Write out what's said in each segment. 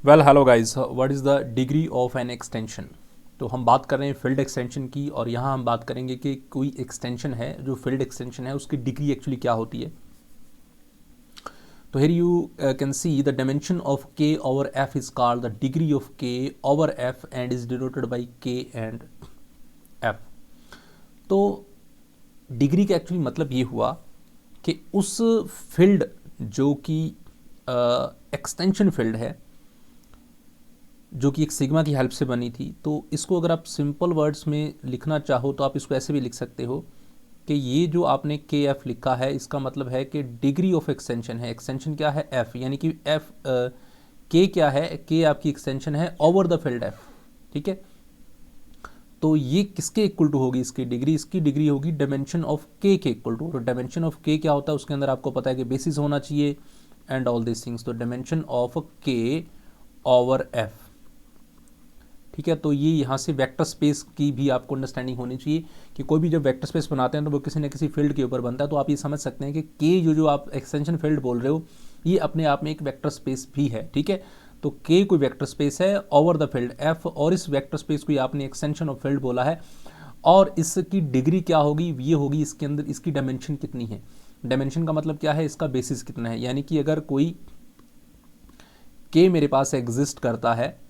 Well hello guys, what is the degree of an extension. तो हम बात कर रहे हैं फील्ड एक्सटेंशन की, और यहाँ हम बात करेंगे कि कोई एक्सटेंशन है जो फील्ड एक्सटेंशन है उसकी डिग्री एक्चुअली क्या होती है। तो here you can see the dimension of K over F is called the degree of K over F and is denoted by K and F. तो डिग्री का एक्चुअली मतलब ये हुआ कि उस फील्ड जो कि एक्सटेंशन फील्ड है, जो कि एक सिग्मा की हेल्प से बनी थी। तो इसको अगर आप सिंपल वर्ड्स में लिखना चाहो तो आप इसको ऐसे भी लिख सकते हो कि ये जो आपने के एफ लिखा है इसका मतलब है कि डिग्री ऑफ एक्सटेंशन है। एक्सटेंशन क्या है? एफ, यानी कि एफ के क्या है? के आपकी एक्सटेंशन है ओवर द फील्ड एफ। ठीक है, तो ये किसके इक्वल टू होगी इसकी डिग्री? इसकी डिग्री होगी डायमेंशन ऑफ के इक्वल टू। तो डायमेंशन ऑफ के क्या होता है? उसके अंदर आपको पता है कि बेसिस होना चाहिए एंड ऑल दिस थिंग्स। तो dimension of K over F. ठीक है, तो ये यहाँ से वेक्टर स्पेस की भी आपको अंडरस्टैंडिंग होनी चाहिए कि कोई भी जब वेक्टर स्पेस बनाते हैं तो वो किसी न किसी फील्ड के ऊपर बनता है। तो आप ये समझ सकते हैं कि के जो आप एक्सटेंशन फील्ड बोल रहे हो ये अपने आप में एक वेक्टर स्पेस भी है। ठीक है, तो के कोई वेक्टर स्पेस है ओवर द फील्ड एफ, और इस वेक्टर स्पेस को आपने एक्सटेंशन ऑफ फील्ड बोला है। और इसकी डिग्री क्या होगी? ये होगी इसके अंदर इसकी डायमेंशन कितनी है। डायमेंशन का मतलब क्या है? इसका बेसिस कितना है। यानी कि अगर कोई के मेरे पास एग्जिस्ट करता है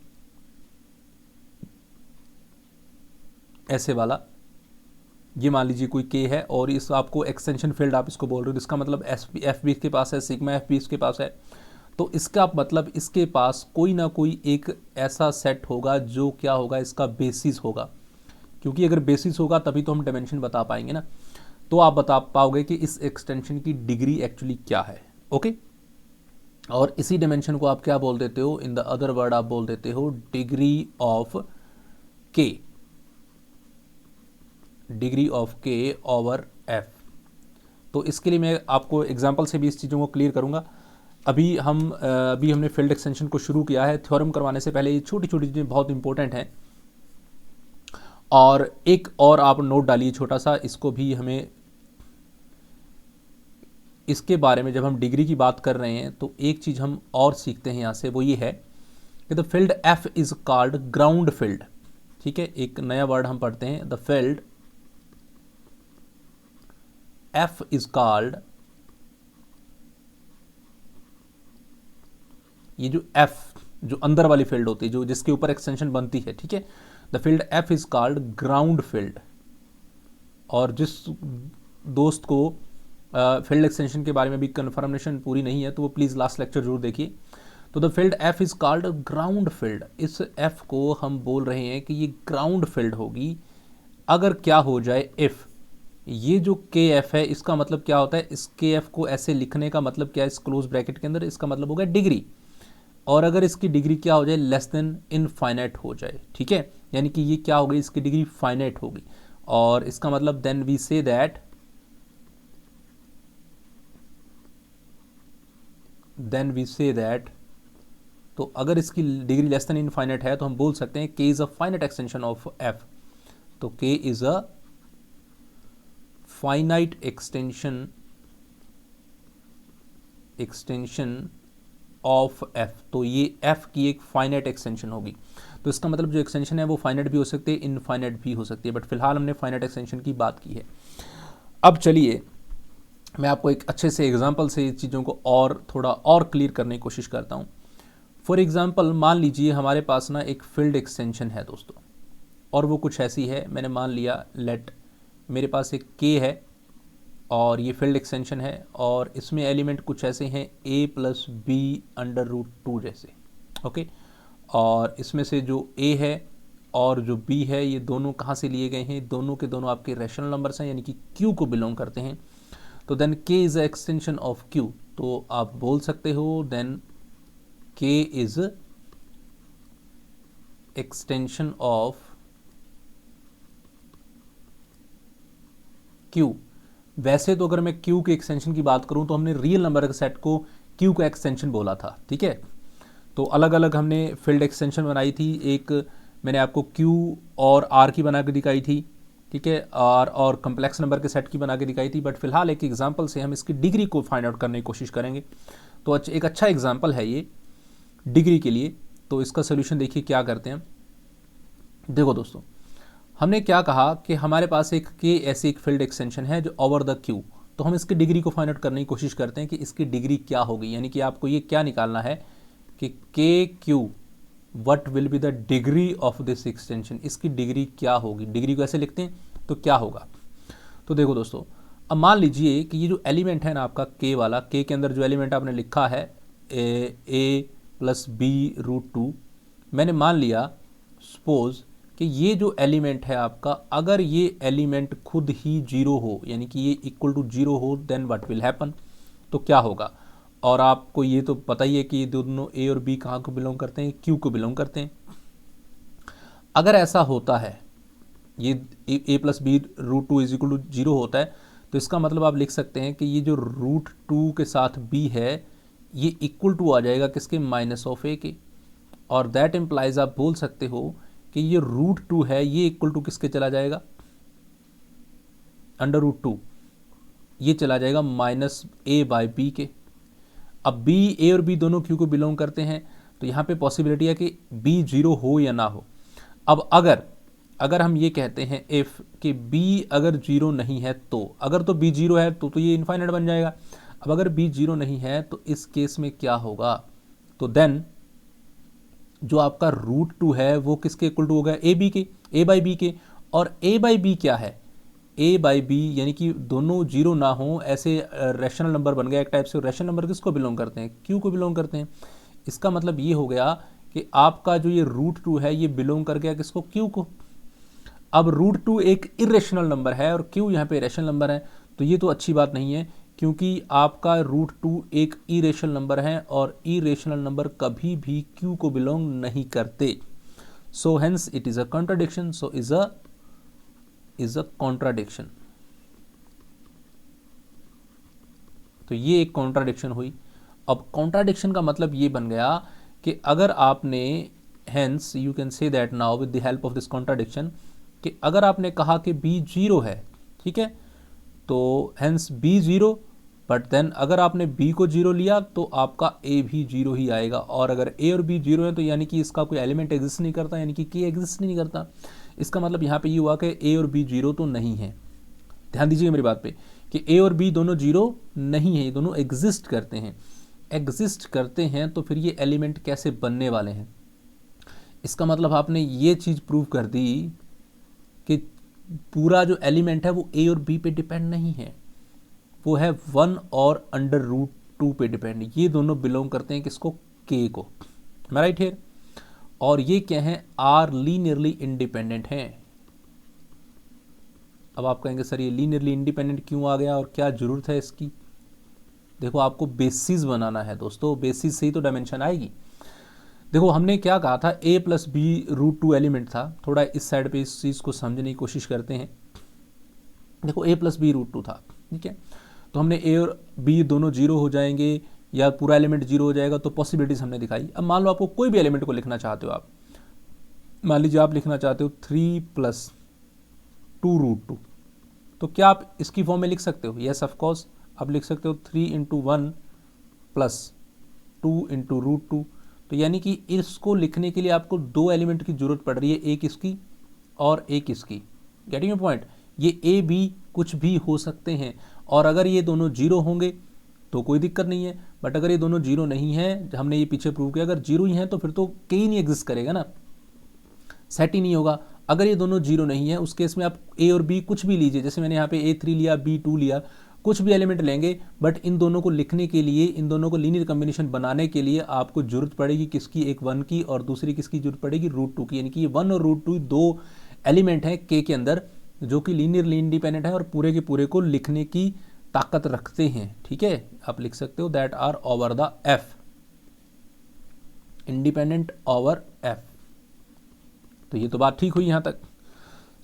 ऐसे वाला, ये मान लीजिए कोई के है और इस आपको एक्सटेंशन फील्ड आप इसको बोल रहे हो, इसका मतलब एफ भी इसके पास है, सिग्मा एफ भी इसके पास है। तो इसका मतलब इसके पास कोई ना कोई एक ऐसा सेट होगा जो क्या होगा? इसका बेसिस होगा, क्योंकि अगर बेसिस होगा तभी तो हम डायमेंशन बता पाएंगे ना। तो आप बता पाओगे कि इस एक्सटेंशन की डिग्री एक्चुअली क्या है। ओके, और इसी डायमेंशन को आप क्या बोल देते हो? इन द अदर वर्ड आप बोल देते हो डिग्री ऑफ के, degree of K over F. तो इसके लिए मैं आपको एग्जांपल से भी इस चीज़ों को क्लियर करूंगा। अभी हमने फील्ड एक्सटेंशन को शुरू किया है। थ्योरम करवाने से पहले ये छोटी छोटी चीज़ें बहुत इंपॉर्टेंट हैं। और एक और आप नोट डालिए छोटा सा, इसको भी हमें इसके बारे में जब हम डिग्री की बात कर रहे हैं तो एक चीज़ हम और सीखते हैं यहाँ से, वो ये है कि the field F is called ground field. ठीक है, एक नया वर्ड हम पढ़ते हैं, the field F is called, ये जो F जो अंदर वाली फील्ड होती है, जो जिसके ऊपर एक्सटेंशन बनती है, ठीक है, the field F is called ground field. और जिस दोस्त को फील्ड एक्सटेंशन के बारे में भी कंफर्मेशन पूरी नहीं है तो वो प्लीज़ लास्ट लेक्चर जरूर देखिए। तो the field F is called ground field. इस F को हम बोल रहे हैं कि ये ग्राउंड फील्ड होगी अगर क्या हो जाए, इफ़ ये जो के एफ है इसका मतलब क्या होता है? इस के एफ को ऐसे लिखने का मतलब क्या है? इस क्लोज ब्रैकेट के अंदर इसका मतलब होगा डिग्री। और अगर इसकी डिग्री क्या हो जाए? लेस देन इनफाइनाइट हो जाए। ठीक है, यानी कि ये क्या होगी? इसकी डिग्री फाइनाइट होगी। और इसका मतलब देन वी से दैट, तो अगर इसकी डिग्री लेस देन इनफाइनाइट है तो हम बोल सकते हैं के is a finite extension of F. तो के is a finite extension of F. तो ये एफ की एक फाइनाइट एक्सटेंशन होगी। तो इसका मतलब जो एक्सटेंशन है वो फाइनाइट भी हो सकती है, इनफाइनाइट भी हो सकती है, बट फिलहाल हमने फाइनाइट एक्सटेंशन की बात की है। अब चलिए मैं आपको एक अच्छे से एग्जांपल से इस चीज़ों को और थोड़ा और क्लियर करने की कोशिश करता हूँ। फॉर एग्जांपल मान लीजिए हमारे पास ना एक फील्ड एक्सटेंशन है दोस्तों, और वो कुछ ऐसी है। मैंने मान लिया लेट मेरे पास एक के है और ये फील्ड एक्सटेंशन है, और इसमें एलिमेंट कुछ ऐसे हैं a plus B under root 2 जैसे। ओके, और इसमें से जो a है और जो b है ये दोनों कहाँ से लिए गए हैं? दोनों के दोनों आपके रैशनल नंबर्स हैं, यानी कि q को बिलोंग करते हैं। तो then k is a extension of q। तो आप बोल सकते हो then k is extension of q। वैसे तो अगर मैं q के एक्सटेंशन की बात करूं तो हमने रियल नंबर के सेट को q का एक्सटेंशन बोला था। ठीक है, तो अलग अलग हमने फील्ड एक्सटेंशन बनाई थी। एक मैंने आपको q और r की बना के दिखाई थी, ठीक है, r और कम्प्लेक्स नंबर के सेट की बना के दिखाई थी। बट फिलहाल एक एग्जांपल से हम इसकी डिग्री को फाइंड आउट करने की कोशिश करेंगे। तो एक अच्छा एग्जांपल है ये डिग्री के लिए। तो इसका सोल्यूशन देखिए क्या करते हैं। देखो दोस्तों, हमने क्या कहा कि हमारे पास एक के ऐसी एक फील्ड एक्सटेंशन है जो ओवर द क्यू, तो हम इसकी डिग्री को फाइंड आउट करने की कोशिश करते हैं कि इसकी डिग्री क्या होगी, यानी कि आपको ये क्या निकालना है कि के Q what will be the degree of this extension, इसकी डिग्री क्या होगी। डिग्री को ऐसे लिखते हैं तो क्या होगा। तो देखो दोस्तों, अब मान लीजिए कि ये जो एलिमेंट है ना आपका के वाला, के के अंदर जो एलिमेंट आपने लिखा है ए प्लस बी रूट टू, मैंने मान लिया सपोज कि ये जो एलिमेंट है आपका, अगर ये एलिमेंट खुद ही जीरो हो, यानी कि ये इक्वल टू जीरो हो, देन व्हाट विल हैपन, तो क्या होगा। और आपको ये तो पता ही है कि ये दोनों ए और बी कहाँ को बिलोंग करते हैं, क्यू को बिलोंग करते हैं। अगर ऐसा होता है, ये A plus B root two is equal to zero होता है, तो इसका मतलब आप लिख सकते हैं कि ये जो रूट टू के साथ बी है ये इक्वल टू आ जाएगा किसके, माइनस ऑफ ए के। और दैट इम्प्लाइज आप बोल सकते हो कि ये रूट टू है ये इक्वल टू किसके चला जाएगा, अंडर रूट टू, ये चला जाएगा माइनस ए बाय बी के। अब बी, ए और बी दोनों क्यू को बिलोंग करते हैं, तो यहाँ पे पॉसिबिलिटी है कि बी जीरो हो या ना हो। अब अगर हम ये कहते हैं इफ कि बी अगर जीरो नहीं है, तो अगर तो बी जीरो है तो ये इनफाइनाइट बन जाएगा। अब अगर बी जीरो नहीं है तो इस केस में क्या होगा, तो देन जो आपका रूट टू है वो किसके इक्वल टू होगा, ए बी के, ए बाई बी के। और ए बाई बी क्या है, ए बाई बी, यानी कि दोनों जीरो ना हो ऐसे रैशनल नंबर बन गया एक टाइप से। रैशनल नंबर किसको बिलोंग करते हैं, क्यू को बिलोंग करते हैं। इसका मतलब ये हो गया कि आपका जो ये रूट टू है ये बिलोंग कर गया किसको, क्यू को। अब रूट टू एक इरेशनल नंबर है और क्यू यहाँ पे रैशनल नंबर है, तो ये तो अच्छी बात नहीं है, क्योंकि आपका रूट टू एक इरेशनल नंबर है और इरेशनल नंबर कभी भी क्यू को बिलोंग नहीं करते। So hence it is a contradiction, so is a contradiction. तो ये एक कॉन्ट्राडिक्शन हुई। अब कॉन्ट्राडिक्शन का मतलब ये बन गया कि अगर आपने, hence you can say that now with the help of this contradiction, कि अगर आपने कहा कि बी जीरो है, ठीक है, तो hence B zero, but then अगर आपने बी को जीरो लिया तो आपका ए भी जीरो ही आएगा। और अगर ए और बी जीरो है तो यानी कि इसका कोई एलिमेंट एग्जिस्ट नहीं करता, यानी कि के एग्जिस्ट नहीं करता। इसका मतलब यहाँ पे ये हुआ कि ए और बी जीरो तो नहीं है। ध्यान दीजिएगा मेरी बात पे कि ए और बी दोनों जीरो नहीं है, ये दोनों एग्जिस्ट करते हैं। एग्जिस्ट करते हैं तो फिर ये एलिमेंट कैसे बनने वाले हैं, इसका मतलब आपने ये चीज़ प्रूव कर दी कि पूरा जो एलिमेंट है वो ए और बी पे डिपेंड नहीं है, वो है वन और अंडर रूट टू पे डिपेंड। ये दोनों बिलोंग करते हैं किसको, के को। मैं राइट हियर। और ये क्या है, आर लीनियरली इंडिपेंडेंट हैं। अब आप कहेंगे सर ये लीनियरली इंडिपेंडेंट क्यों आ गया और क्या जरूरत है इसकी। देखो आपको बेसिस बनाना है दोस्तों, बेसिस से ही तो डायमेंशन आएगी। देखो हमने क्या कहा था, A plus B root two element था। थोड़ा इस साइड पे इस चीज़ को समझने की कोशिश करते हैं। देखो ए प्लस बी रूट टू था, ठीक है, तो हमने ए और बी दोनों जीरो हो जाएंगे या पूरा एलिमेंट जीरो हो जाएगा, तो पॉसिबिलिटीज हमने दिखाई। अब मान लो आपको कोई भी एलिमेंट को लिखना चाहते हो, आप मान लीजिए आप लिखना चाहते हो 3 प्लस 2 रूट टू, तो क्या आप इसकी फॉर्म में लिख सकते हो, यस ऑफ कोर्स आप लिख सकते हो 3 into 1 plus 2 into root two. तो यानी कि इसको लिखने के लिए आपको दो एलिमेंट की जरूरत पड़ रही है, एक इसकी और एक इसकी। गेटिंग योर पॉइंट, ये ए बी कुछ भी हो सकते हैं, और अगर ये दोनों जीरो होंगे तो कोई दिक्कत नहीं है, बट अगर ये दोनों जीरो नहीं है, हमने ये पीछे प्रूव किया, अगर जीरो ही है तो फिर तो के ही नहीं एग्जिस्ट करेगा ना, सेट ही नहीं होगा। अगर ये दोनों जीरो नहीं है उस केस में आप ए और बी कुछ भी लीजिए, जैसे मैंने यहाँ पे ए थ्री लिया, बी टू लिया, कुछ भी एलिमेंट लेंगे, बट इन दोनों को लिखने के लिए, इन दोनों को लीनियर कॉम्बिनेशन बनाने के लिए आपको जरूरत पड़ेगी किसकी, एक वन की और दूसरी किसकी जरूरत पड़ेगी, रूट टू की। यानी कि ये वन और रूट टू दो एलिमेंट हैं के के अंदर जो कि लीनियरली इंडिपेंडेंट है और पूरे के पूरे को लिखने की ताकत रखते हैं। ठीक है, आप लिख सकते हो that are over the F, independent over F. तो ये तो बात ठीक हुई यहां तक।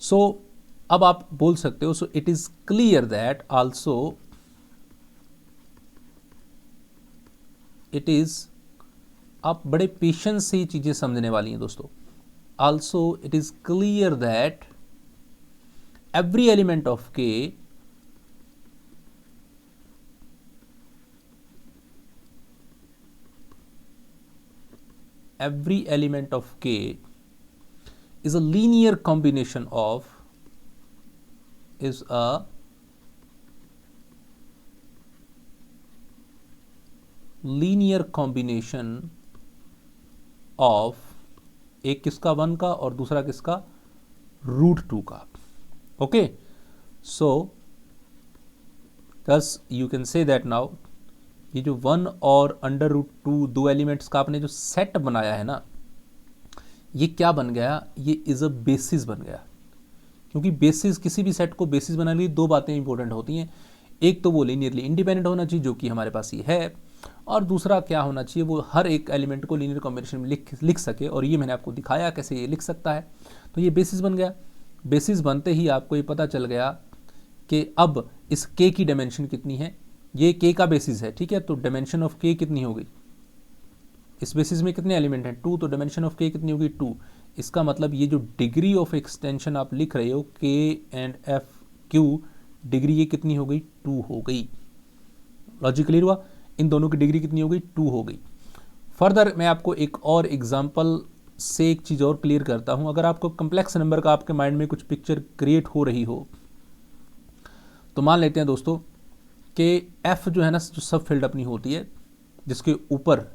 सो अब आप बोल सकते हो, so it is clear that also it is, आप बड़े पेशेंस से ये चीजें समझने वाली हैं दोस्तों। Also it is clear that every element of K every element of K is a linear combination of एक किसका 1 का और दूसरा किसका √2 का. Okay, so thus you can say that now ये जो 1 और √2 दो एलिमेंट्स का आपने जो सेट बनाया है ना, ये क्या बन गया, ये इज अ बेसिस बन गया. क्योंकि बेसिस, किसी भी सेट को बेसिस बनाने के लिए दो बातें इंपॉर्टेंट होती हैं. एक तो वो लीनियरली इंडिपेंडेंट होना चाहिए, जो कि हमारे पास ये है, और दूसरा क्या होना चाहिए, वो हर एक एलिमेंट को लीनियर कॉम्बिनेशन में लिख सके. और ये मैंने आपको दिखाया कैसे ये लिख सकता है. तो ये बेसिस बन गया. बेसिस बनते ही आपको ये पता चल गया कि अब इस के की डायमेंशन कितनी है. ये के का बेसिस है, ठीक है. तो डायमेंशन ऑफ के कितनी हो गई, इस बेसिस में कितने एलिमेंट हैं, 2. तो डायमेंशन ऑफ के कितनी होगी, 2. इसका मतलब ये जो डिग्री ऑफ एक्सटेंशन आप लिख रहे हो के एंड एफ क्यू, डिग्री ये कितनी हो गई, 2 हो गई. लॉजिक क्लियर हुआ. इन दोनों की डिग्री कितनी हो गई, 2 हो गई. फर्दर मैं आपको एक और एग्जांपल से एक चीज़ और क्लियर करता हूं. अगर आपको कम्प्लेक्स नंबर का आपके माइंड में कुछ पिक्चर क्रिएट हो रही हो, तो मान लेते हैं दोस्तों कि एफ जो है ना, जो सब फील्ड अपनी होती है, जिसके ऊपर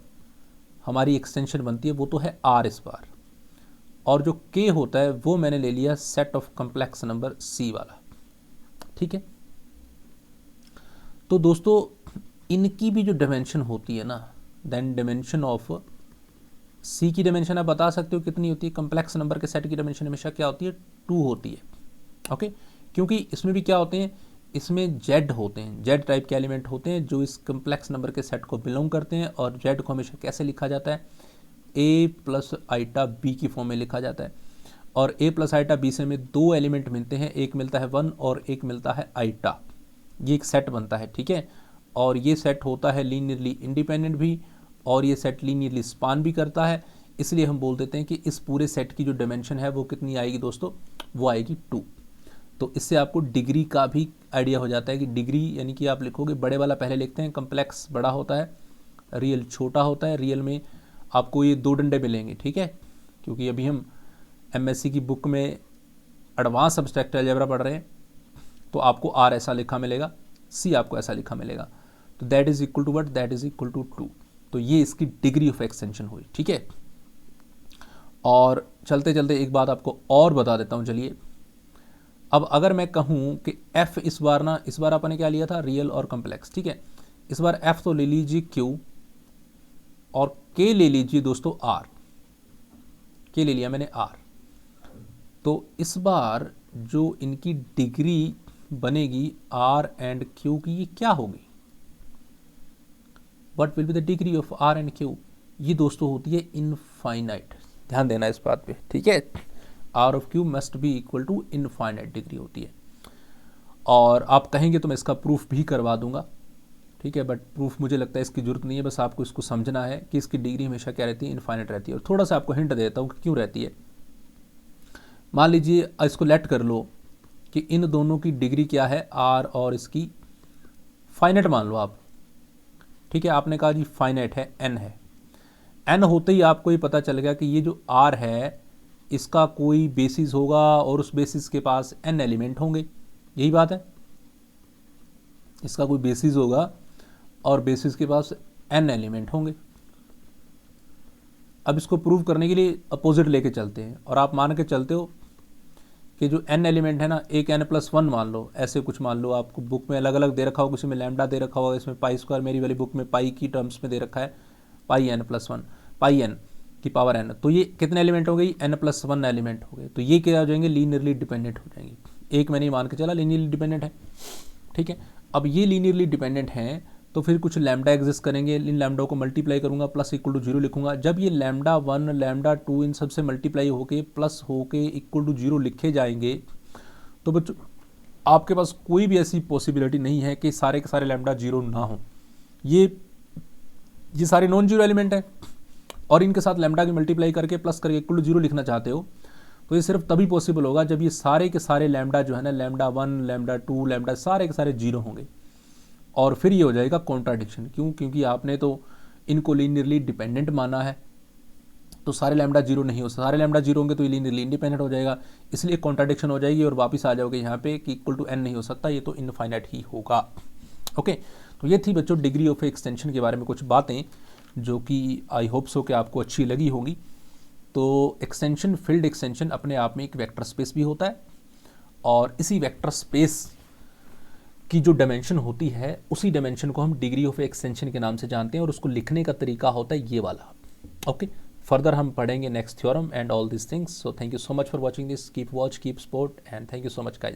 हमारी एक्सटेंशन बनती है, वो तो है आर इस बार. और जो के होता है वो मैंने ले लिया set of complex number C वाला. ठीक है. तो दोस्तों इनकी भी जो डायमेंशन होती है ना, देन डायमेंशन ऑफ सी की डायमेंशन आप बता सकते हो कितनी होती है. कम्प्लेक्स नंबर के सेट की डायमेंशन हमेशा क्या होती है, 2 होती है. ओके, क्योंकि इसमें भी क्या होते हैं, इसमें जेड होते हैं, जेड टाइप के एलिमेंट होते हैं जो इस कम्प्लेक्स नंबर के सेट को बिलोंग करते हैं. और जेड को हमेशा कैसे लिखा जाता है, ए प्लस आइटा बी की फॉर्म में लिखा जाता है. और ए प्लस आइटा बी से हमें दो एलिमेंट मिलते हैं, एक मिलता है 1 और एक मिलता है आइटा. ये एक सेट बनता है. ठीक है. और ये सेट होता है लीनियरली इंडिपेंडेंट भी, और ये सेट लीनियरली स्पान भी करता है. इसलिए हम बोल देते हैं कि इस पूरे सेट की जो डायमेंशन है वो कितनी आएगी दोस्तों, वो आएगी 2. तो इससे आपको डिग्री का भी आइडिया हो जाता है कि डिग्री यानी कि आप लिखोगे, बड़े वाला पहले लिखते हैं, कम्प्लेक्स बड़ा होता है, रियल छोटा होता है. रियल में आपको ये 2 डंडे मिलेंगे. ठीक है. क्योंकि अभी हम एमएससी की बुक में एडवांस एब्स्ट्रैक्ट अलजेब्रा पढ़ रहे हैं, तो आपको आर ऐसा लिखा मिलेगा, सी आपको ऐसा लिखा मिलेगा. तो that is equal to what, that is equal to 2. तो ये इसकी डिग्री ऑफ एक्सटेंशन हुई. ठीक है. और चलते चलते एक बात आपको और बता देता हूँ. चलिए, अब अगर मैं कहूँ कि f इस बार आपने क्या लिया था, रियल और कम्प्लेक्स. ठीक है. इस बार f तो ले लीजिए q और k ले लीजिए दोस्तों r. k ले लिया मैंने r. तो इस बार जो इनकी डिग्री बनेगी r एंड q की, ये क्या होगी, what will be the degree of r and q. ये दोस्तों होती है इनफाइनाइट. ध्यान देना इस बात पे. ठीक है. R of Q must be equal to infinite degree होती है. और आप कहेंगे तो मैं इसका प्रूफ भी करवा दूंगा. ठीक है. बट प्रूफ मुझे लगता है इसकी जरूरत नहीं है. बस आपको इसको समझना है कि इसकी डिग्री हमेशा क्या रहती है, इनफाइनाइट रहती है. और थोड़ा सा आपको हिंट देता हूँ कि क्यों रहती है. मान लीजिए इसको लेट कर लो कि इन दोनों की डिग्री क्या है, आर और इसकी फाइनाइट मान लो आप. ठीक है. आपने कहा जी फाइनाइट है, एन है. एन होते ही आपको ये पता चल गया कि ये जो आर है इसका कोई बेसिस होगा और उस बेसिस के पास एन एलिमेंट होंगे. यही बात है. इसका कोई बेसिस होगा और बेसिस के पास एन एलिमेंट होंगे. अब इसको प्रूव करने के लिए अपोजिट लेके चलते हैं, और आप मान के चलते हो कि जो एन एलिमेंट है ना, एक n+1 मान लो, ऐसे कुछ मान लो. आपको बुक में अलग अलग दे रखा होगा, किसी में लैम्डा दे रखा होगा, इसमें पाई स्क्वायर, मेरी वाली बुक में पाई की टर्म्स में दे रखा है पाई n+1, पाई n की पावर n. तो ये कितने एलिमेंट हो गई, n+1 एलिमेंट हो गए. तो ये क्या हो जाएंगे, लीनियरली डिपेंडेंट हो जाएंगे. एक मैंने मान के चला लीनियरली डिपेंडेंट है. ठीक है. अब ये लीनियरली डिपेंडेंट हैं, तो फिर कुछ लैम्डा एग्जिस्ट करेंगे. इन लैम्डा को मल्टीप्लाई करूंगा, प्लस इक्वल टू 0 लिखूंगा. जब ये लैम्डा 1 लैम्डा 2 इन सबसे मल्टीप्लाई होके प्लस होके इक्वल टू 0 लिखे जाएंगे, तो बच्चों आपके पास कोई भी ऐसी पॉसिबिलिटी नहीं है कि सारे के सारे लैम्डा 0 ना हो. ये सारे नॉन जीरो एलिमेंट हैं, और इनके साथ लैम्डा की मल्टीप्लाई करके प्लस करके इक्वल टू 0 लिखना चाहते हो, तो ये सिर्फ तभी पॉसिबल होगा जब ये सारे के सारे लैम्डा जो है ना, लैम्डा 1 लैम्डा 2 लैम्डा सारे के सारे 0 होंगे. और फिर ये हो जाएगा कॉन्ट्राडिक्शन. क्यों? क्योंकि आपने तो इनको लीनियरली डिपेंडेंट माना है, तो सारे लैम्डा जीरो नहीं हो सकते, सारे लैम्डा जीरो होंगे तो ये लीनियरली इंडिपेंडेंट हो जाएगा, इसलिए कॉन्ट्राडिक्शन हो जाएगी और वापस आ जाओगे यहाँ पे कि इक्वल टू n नहीं हो सकता, ये तो इनफाइनाइट ही होगा। ओके, तो ये थी बच्चों डिग्री ऑफ एक्सटेंशन के बारे में कुछ बातें जो कि आई होप सो कि आपको अच्छी लगी होंगी। तो एक्सटेंशन, फील्ड एक्सटेंशन अपने आप में एक वेक्टर स्पेस भी होता है और इसी वेक्टर स्पेस की जो डायमेंशन होती है उसी डायमेंशन को हम डिग्री ऑफ एक्सटेंशन के नाम से जानते हैं और उसको लिखने का तरीका होता है ये वाला। ओके, फर्दर हम पढ़ेंगे next theorem and all this things. So thank you so much for watching this, keep watch, keep support and thank you so much guys.